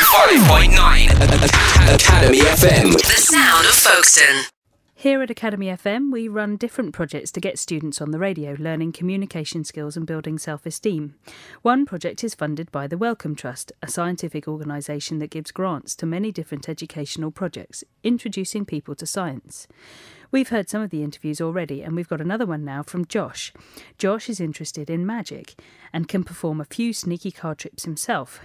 105.9 Academy FM. The sound of Folkestone. Here at Academy FM, we run different projects to get students on the radio, learning communication skills and building self-esteem. One project is funded by the Wellcome Trust, a scientific organisation that gives grants to many different educational projects, introducing people to science. We've heard some of the interviews already, and we've got another one now from Josh. Josh is interested in magic and can perform a few sneaky card tricks himself.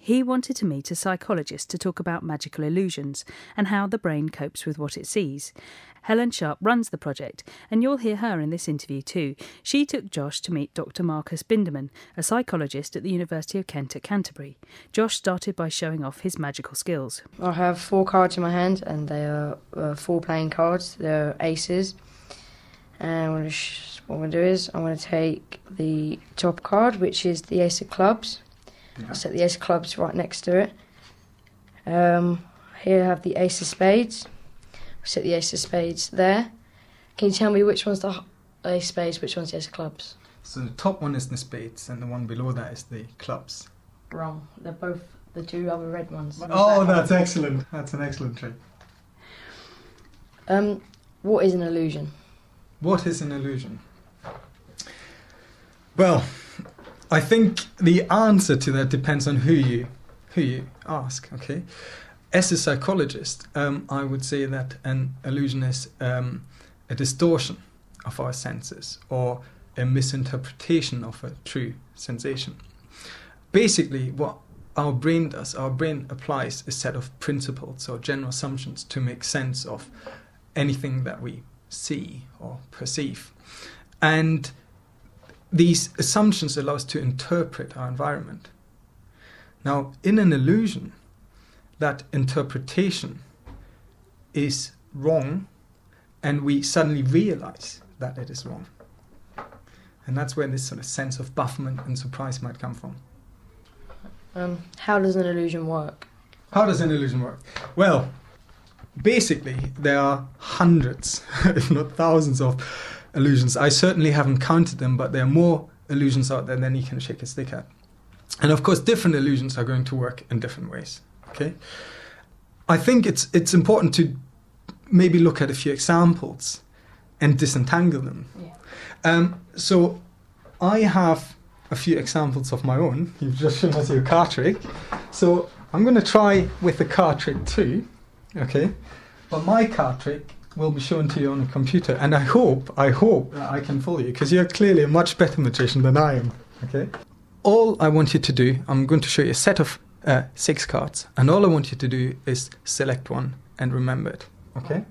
He wanted to meet a psychologist to talk about magical illusions and how the brain copes with what it sees. Helen Sharp runs the project, and you'll hear her in this interview too. She took Josh to meet Dr. Marcus Binderman, a psychologist at the University of Kent at Canterbury. Josh started by showing off his magical skills. I have 4 cards in my hand, and they are 4 playing cards. They're aces. And what I'm going to do is I'm going to take the top card, which is the ace of clubs. I'll set the ace of clubs right next to it. Here I have the ace of spades. I'll set the ace of spades there. Can you tell me which one's the ace of spades, which one's the ace of clubs? So the top one is the spades and the one below that is the clubs. Wrong. They're both the 2 other red ones. Oh, that's excellent. That's an excellent trick. What is an illusion? What is an illusion? Well, I think the answer to that depends on who you ask, okay? As a psychologist, I would say that an illusion is a distortion of our senses or a misinterpretation of a true sensation. Basically, what our brain does, our brain applies a set of principles or general assumptions to make sense of anything that we see or perceive. And these assumptions allow us to interpret our environment. Now, in an illusion, that interpretation is wrong, and we suddenly realize that it is wrong. And that's where this sort of sense of bafflement and surprise might come from. How does an illusion work? How does an illusion work? Well, basically, there are hundreds, if not thousands of illusions. I certainly haven't counted them, but there are more illusions out there than you can shake a stick at. And of course, different illusions are going to work in different ways. Okay, I think it's important to maybe look at a few examples and disentangle them. Yeah. So I have a few examples of my own. You've just shown us your card trick. So I'm going to try with the card trick too. Okay, but my card trick will be shown to you on a computer, and I hope that I can fool you, because you're clearly a much better magician than I am. Okay. All I want you to do, I'm going to show you a set of 6 cards, and all I want you to do is select one and remember it. Okay?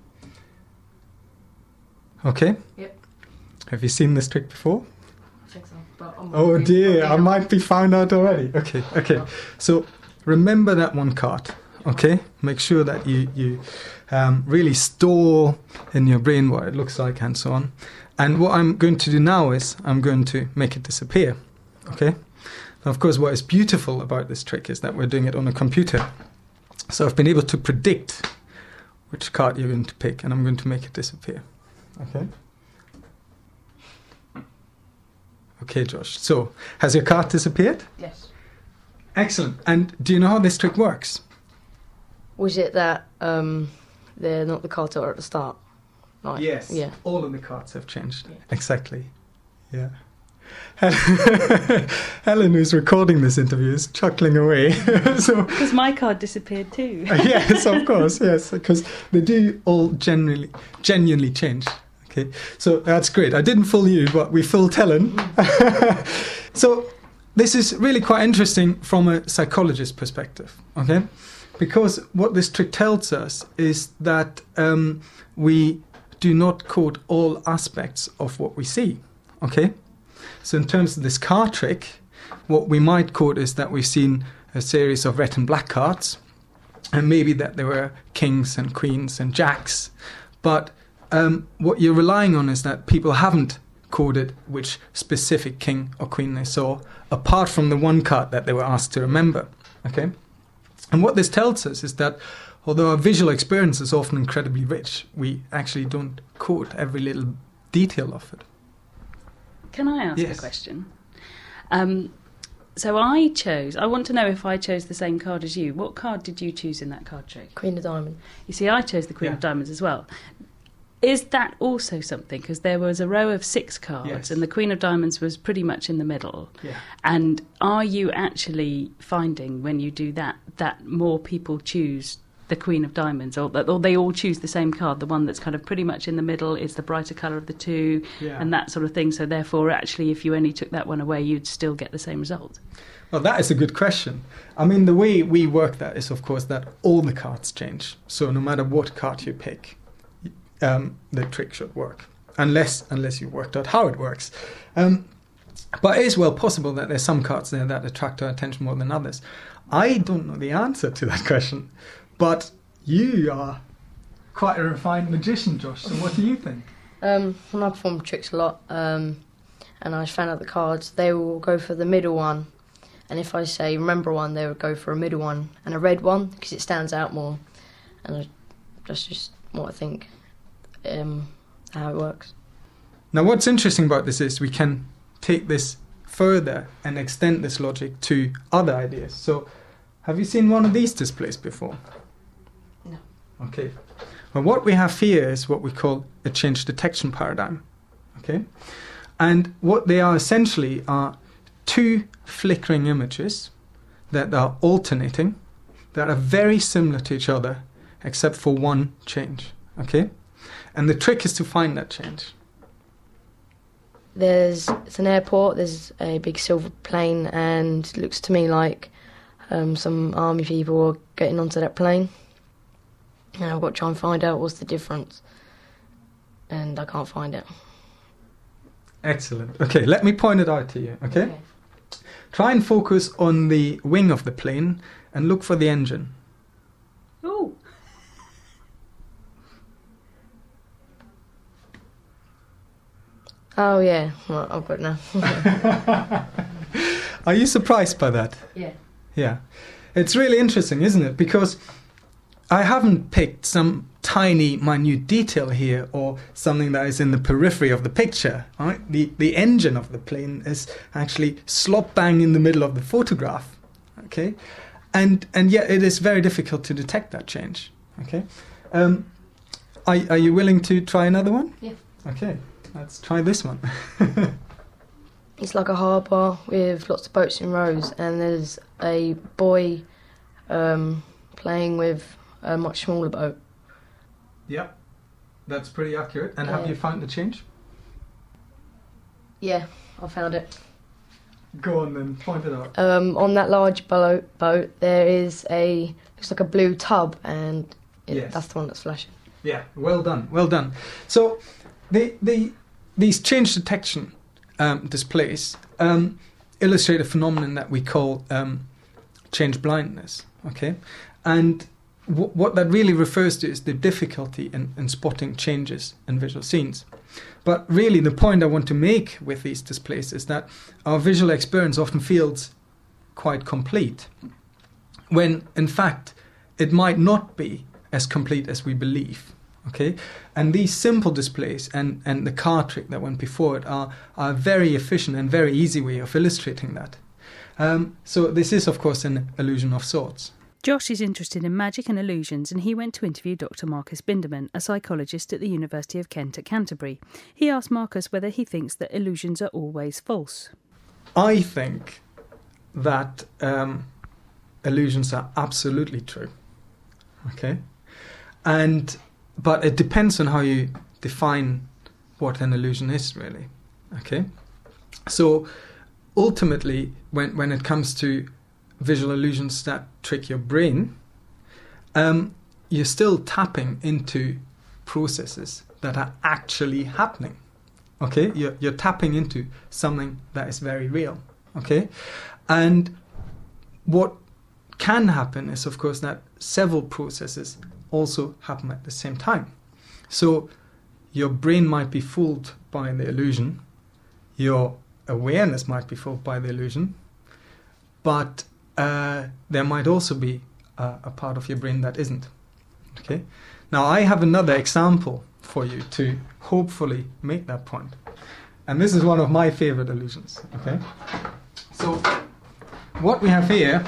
Okay? Yep. Have you seen this trick before? I think so. Oh dear, I might be found out already. Okay. So remember that one card. Okay? Make sure that you really store in your brain what it looks like and so on. And what I'm going to do now is I'm going to make it disappear. Okay? Now, of course, what is beautiful about this trick is that we're doing it on a computer. So I've been able to predict which card you're going to pick, and I'm going to make it disappear. Okay? Okay, Josh. So, has your card disappeared? Yes. Excellent. And do you know how this trick works? Was it that they're not the cards that are at the start? Right. Yes. Yeah. All of the cards have changed. Yeah. Exactly. Yeah. Helen, who's recording this interview, is chuckling away. Because my card disappeared too. Yes, of course, yes, because they do all genuinely change. Okay, so that's great. I didn't fool you, but we fooled Helen. So this is really quite interesting from a psychologist's perspective, okay? Because what this trick tells us is that we do not code all aspects of what we see, okay? So in terms of this card trick, what we might code is that we've seen a series of red and black cards, and maybe that there were kings and queens and jacks. But what you're relying on is that people haven't coded which specific king or queen they saw, apart from the one card that they were asked to remember. Okay? And what this tells us is that although our visual experience is often incredibly rich, we actually don't code every little detail of it. Can I ask Yes. a question? So I want to know if I chose the same card as you. What card did you choose in that card trick? Queen of Diamonds. You see, I chose the Queen of Diamonds as well. Is that also something? Because there was a row of 6 cards and the Queen of Diamonds was pretty much in the middle. Yeah. And are you actually finding when you do that more people choose the Queen of Diamonds, or they all choose the same card, the one that's kind of pretty much in the middle, is the brighter colour of the two, and that sort of thing? So therefore, actually, if you only took that one away, you'd still get the same result. Well, that is a good question. I mean, the way we work that is, of course, that all the cards change. So no matter what card you pick, the trick should work, unless you worked out how it works. But it is well possible that there's some cards there that attract our attention more than others. I don't know the answer to that question, but you are quite a refined magician, Josh. So what do you think? When I perform tricks a lot, and I found out the cards, they will go for the middle one. And if I say remember one, they would go for a middle one and a red one because it stands out more. And that's just what I think, how it works. Now, what's interesting about this is we can take this further and extend this logic to other ideas. So, have you seen one of these displays before? No. Okay. Well, what we have here is what we call a change detection paradigm. Okay. And what they are essentially are 2 flickering images that are alternating, that are very similar to each other, except for one change. Okay. And the trick is to find that change. It's an airport, there's a big silver plane, and it looks to me like some army people are getting onto that plane. And I've got to try and find out what's the difference. And I can't find it. Excellent. Okay, let me point it out to you, okay? Try and focus on the wing of the plane and look for the engine. Oh. Oh, yeah. Well, I've got it now. Are you surprised by that? Yeah. Yeah. It's really interesting, isn't it? Because I haven't picked some tiny, minute detail here or something that is in the periphery of the picture. Right? The engine of the plane is actually slop bang in the middle of the photograph. Okay? And yet it is very difficult to detect that change. Okay? Are you willing to try another one? Yeah. Okay. Let's try this one. It's like a harbour with lots of boats in rows, and there's a boy playing with a much smaller boat. Yep, that's pretty accurate. And have you found the change? Yeah, I found it. Go on then, point it out. On that large boat, there is looks like a blue tub, and that's the one that's flashing. Yeah, well done, well done. So these change detection displays illustrate a phenomenon that we call change blindness. Okay, and what that really refers to is the difficulty in spotting changes in visual scenes. But really, the point I want to make with these displays is that our visual experience often feels quite complete, when in fact it might not be as complete as we believe. Okay, and these simple displays and the card trick that went before it are a very efficient and very easy way of illustrating that. So this is, of course, an illusion of sorts. Josh is interested in magic and illusions, and he went to interview Dr. Marcus Binderman, a psychologist at the University of Kent at Canterbury. He asked Marcus whether he thinks that illusions are always false. I think that illusions are absolutely true. Okay, but it depends on how you define what an illusion is, really. Okay, so ultimately, when it comes to visual illusions that trick your brain, you're still tapping into processes that are actually happening. Okay, you're tapping into something that is very real. Okay, and what can happen is, of course, that several processes also happen at the same time. So your brain might be fooled by the illusion, your awareness might be fooled by the illusion, but there might also be a part of your brain that isn't. Okay. Now I have another example for you to hopefully make that point, and this is one of my favorite illusions. Okay. So what we have here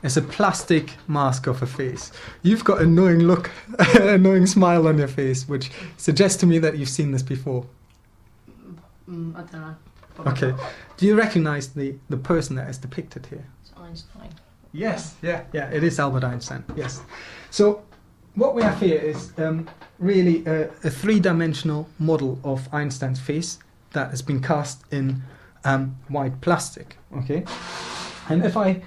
is a plastic mask of a face. You've got an annoying look, annoying smile on your face, which suggests to me that you've seen this before. I don't know. Okay. Do you recognise the person that is depicted here? It's Einstein. Yes. Yeah. It is Albert Einstein. Yes. So what we have here is really a three-dimensional model of Einstein's face that has been cast in white plastic. Okay. And if I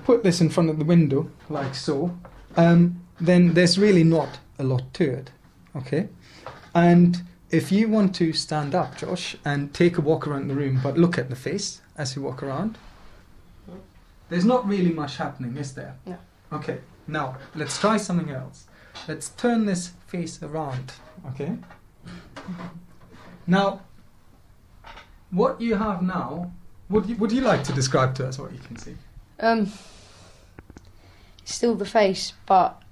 put this in front of the window like so, then there's really not a lot to it. Okay. And if you want to stand up, Josh, and take a walk around the room, but look at the face as you walk around, there's not really much happening, is there? No. Okay, now let's try something else. Let's turn this face around, okay? Now, what you have now, would you like to describe to us what you can see? It's still the face, but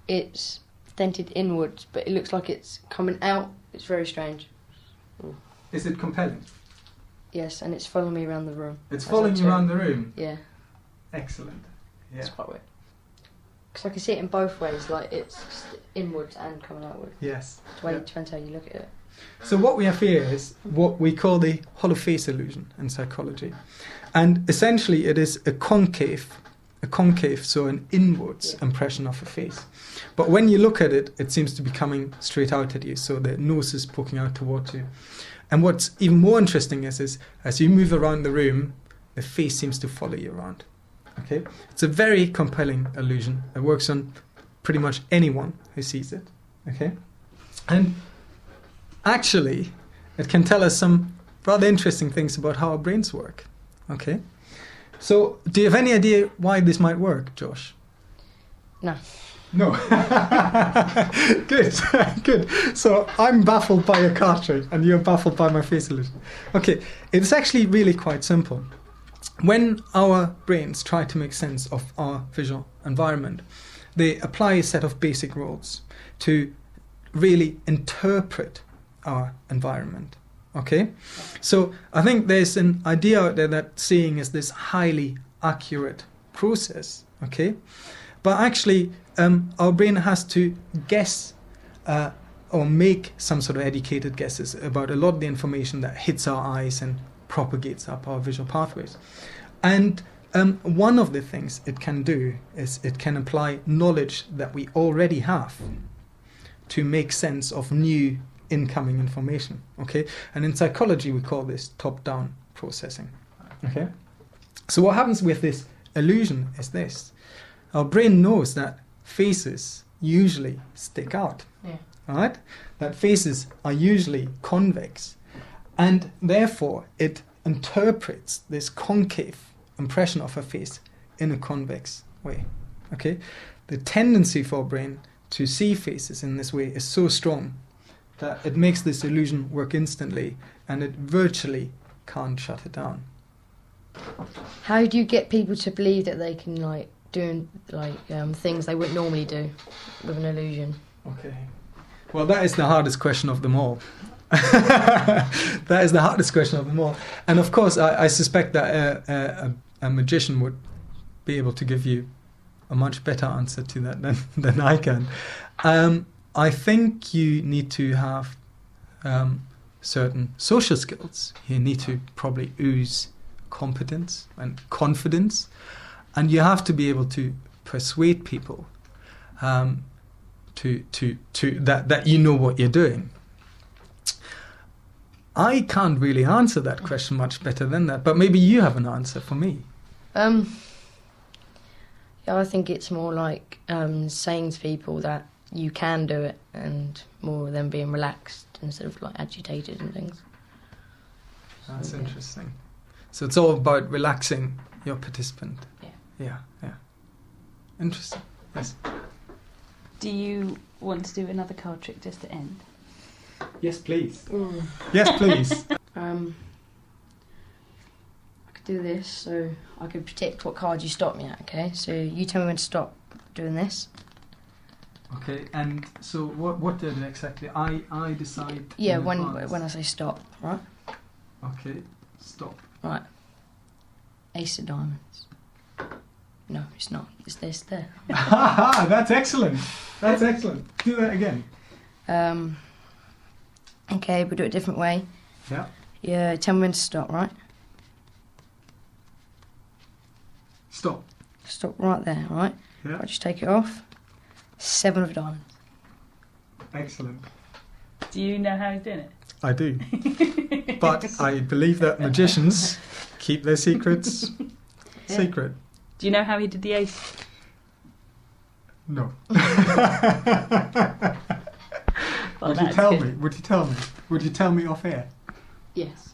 it's dented inwards, but it looks like it's coming out. It's very strange. Is it compelling? Yes, and it's following me around the room. It's following you around the room? Yeah. Excellent. Yeah. It's quite weird. Because I can see it in both ways, like it's inwards and coming outward. Yes. Depends how you look at it. So what we have here is what we call the hollow face illusion in psychology. And essentially it is a concave, so an inwards impression of a face. But when you look at it, it seems to be coming straight out at you, so the nose is poking out towards you. And what's even more interesting is as you move around the room, the face seems to follow you around. Okay, it's a very compelling illusion. It works on pretty much anyone who sees it. Okay, and actually, it can tell us some rather interesting things about how our brains work. Okay, so do you have any idea why this might work, Josh? No. No. Good, good. So I'm baffled by your card trick and you're baffled by my face illusion. Okay, it's actually really quite simple. When our brains try to make sense of our visual environment, they apply a set of basic rules to really interpret our environment. Okay? So I think there's an idea out there that seeing is this highly accurate process. Okay? But actually, our brain has to guess or make some sort of educated guesses about a lot of the information that hits our eyes and propagates up our visual pathways. And one of the things it can do is it can apply knowledge that we already have to make sense of new incoming information. Okay? And in psychology, we call this top-down processing. Okay? So what happens with this illusion is this. Our brain knows that faces usually stick out, right? That faces are usually convex, and therefore it interprets this concave impression of a face in a convex way. Okay, the tendency for our brain to see faces in this way is so strong that it makes this illusion work instantly, and it virtually can't shut it down. How do you get people to believe that they can do things they wouldn't normally do with an illusion? Okay. Well, that is the hardest question of them all. That is the hardest question of them all. And of course, I suspect that a magician would be able to give you a much better answer to that than I can. I think you need to have certain social skills. You need to probably ooze competence and confidence. And you have to be able to persuade people that you know what you're doing. I can't really answer that question much better than that, but maybe you have an answer for me. Yeah, I think it's more like saying to people that you can do it, and more than being relaxed instead of agitated and things. That's interesting. So it's all about relaxing your participant. Yeah. Interesting. Yes. Do you want to do another card trick just to end? Yes, please. Yes, please. I could do this, so I could predict what card you stop me at, okay? So you tell me when to stop doing this. Okay, and so what did it exactly? I decide... Yeah, when I say stop, right? Okay, stop. Right. Ace of diamonds. No, it's not. It's this there. That's excellent. That's excellent. Do that again. Okay, we'll do it a different way. Yeah. Yeah, tell me when to stop, right? Stop. Stop right there, right? Yeah. I'll just take it off. 7 of diamonds. Excellent. Do you know how he's doing it? I do. But I believe that magicians keep their secrets secret. Do you know how he did the ace? No. Well, Would you that's tell good. me? Would you tell me? Would you tell me off air? Yes.